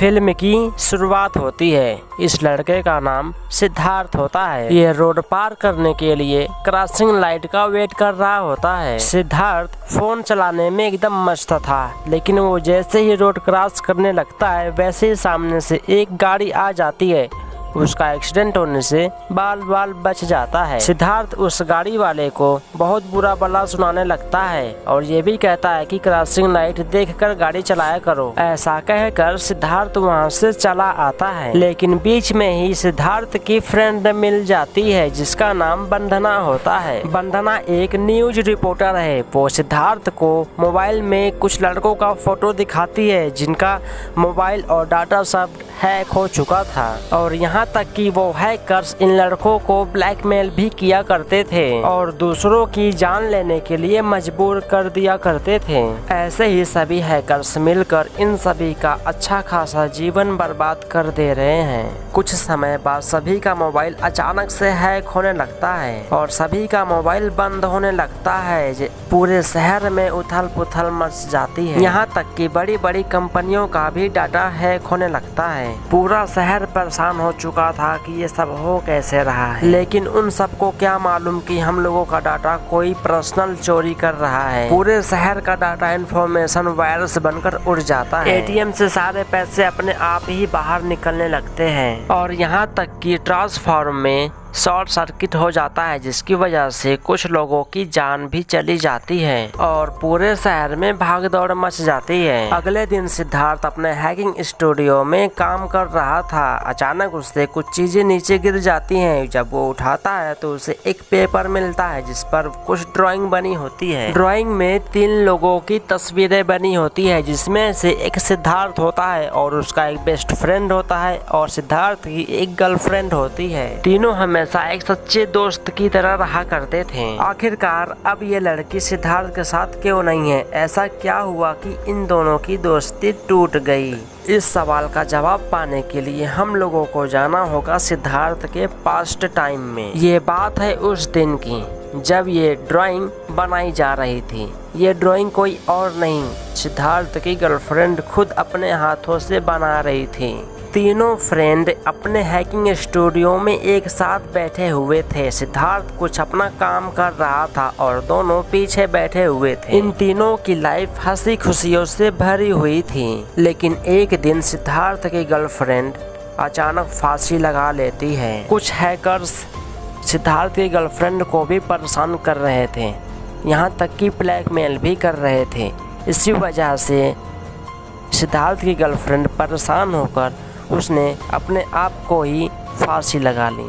Film की शुरुआत होती है। इस लड़के का नाम सिद्धार्थ होता है। ये रोड पार करने के लिए क्रॉसिंग लाइट का वेट कर रहा होता है। सिद्धार्थ फोन चलाने में एकदम मस्त था, लेकिन वो जैसे ही रोड क्रॉस करने लगता है वैसे ही सामने से एक गाड़ी आ जाती है। उसका एक्सीडेंट होने से बाल बाल बच जाता है। सिद्धार्थ उस गाड़ी वाले को बहुत बुरा भला सुनाने लगता है और ये भी कहता है कि क्रॉसिंग लाइट देखकर गाड़ी चलाया करो। ऐसा कहकर सिद्धार्थ वहाँ से चला आता है, लेकिन बीच में ही सिद्धार्थ की फ्रेंड मिल जाती है जिसका नाम बंदना होता है। बंदना एक न्यूज रिपोर्टर है। वो सिद्धार्थ को मोबाइल में कुछ लड़कों का फोटो दिखाती है जिनका मोबाइल और डाटा सब हैक हो चुका था, और यहाँ तक कि वो हैकर्स इन लड़कों को ब्लैकमेल भी किया करते थे और दूसरों की जान लेने के लिए मजबूर कर दिया करते थे। ऐसे ही सभी हैकर्स मिलकर इन सभी का अच्छा खासा जीवन बर्बाद कर दे रहे हैं। कुछ समय बाद सभी का मोबाइल अचानक से हैक होने लगता है और सभी का मोबाइल बंद होने लगता है। पूरे शहर में उथल पुथल मच जाती है। यहाँ तक कि बड़ी बड़ी कंपनियों का भी डाटा हैक होने लगता है। पूरा शहर परेशान हो चुका था कि ये सब हो कैसे रहा है, लेकिन उन सबको क्या मालूम कि हम लोगों का डाटा कोई पर्सनल चोरी कर रहा है। पूरे शहर का डाटा इंफॉर्मेशन वायरस बनकर उड़ जाता है। एटीएम से सारे पैसे अपने आप ही बाहर निकलने लगते हैं और यहाँ तक कि ट्रांसफार्मर में शॉर्ट सर्किट हो जाता है, जिसकी वजह से कुछ लोगों की जान भी चली जाती है और पूरे शहर में भाग दौड़ मच जाती है। अगले दिन सिद्धार्थ अपने हैकिंग स्टूडियो में काम कर रहा था। अचानक उससे कुछ चीजें नीचे गिर जाती हैं। जब वो उठाता है तो उसे एक पेपर मिलता है जिस पर कुछ ड्राइंग बनी होती है। ड्राइंग में 3 लोगों की तस्वीरें बनी होती है, जिसमें से एक सिद्धार्थ होता है और उसका एक बेस्ट फ्रेंड होता है और सिद्धार्थ की एक गर्लफ्रेंड होती है। तीनों हमेशा एक सच्चे दोस्त की तरह रहा करते थे। आखिरकार अब ये लड़की सिद्धार्थ के साथ क्यों नहीं है? ऐसा क्या हुआ कि इन दोनों की दोस्ती टूट गई? इस सवाल का जवाब पाने के लिए हम लोगों को जाना होगा सिद्धार्थ के पास्ट टाइम में। ये बात है उस दिन की जब ये ड्राइंग बनाई जा रही थी। ये ड्राइंग कोई और नहीं, सिद्धार्थ की गर्लफ्रेंड खुद अपने हाथों से बना रही थी। तीनों फ्रेंड अपने हैकिंग स्टूडियो में एक साथ बैठे हुए थे। सिद्धार्थ कुछ अपना काम कर रहा था और दोनों पीछे बैठे हुए थे। इन तीनों की लाइफ हंसी खुशियों से भरी हुई थी, लेकिन एक दिन सिद्धार्थ की गर्लफ्रेंड अचानक फांसी लगा लेती है। कुछ हैकर्स सिद्धार्थ की गर्लफ्रेंड को भी परेशान कर रहे थे, यहाँ तक कि ब्लैकमेल भी कर रहे थे। इसी वजह से सिद्धार्थ की गर्लफ्रेंड परेशान होकर उसने अपने आप को ही फांसी लगा ली।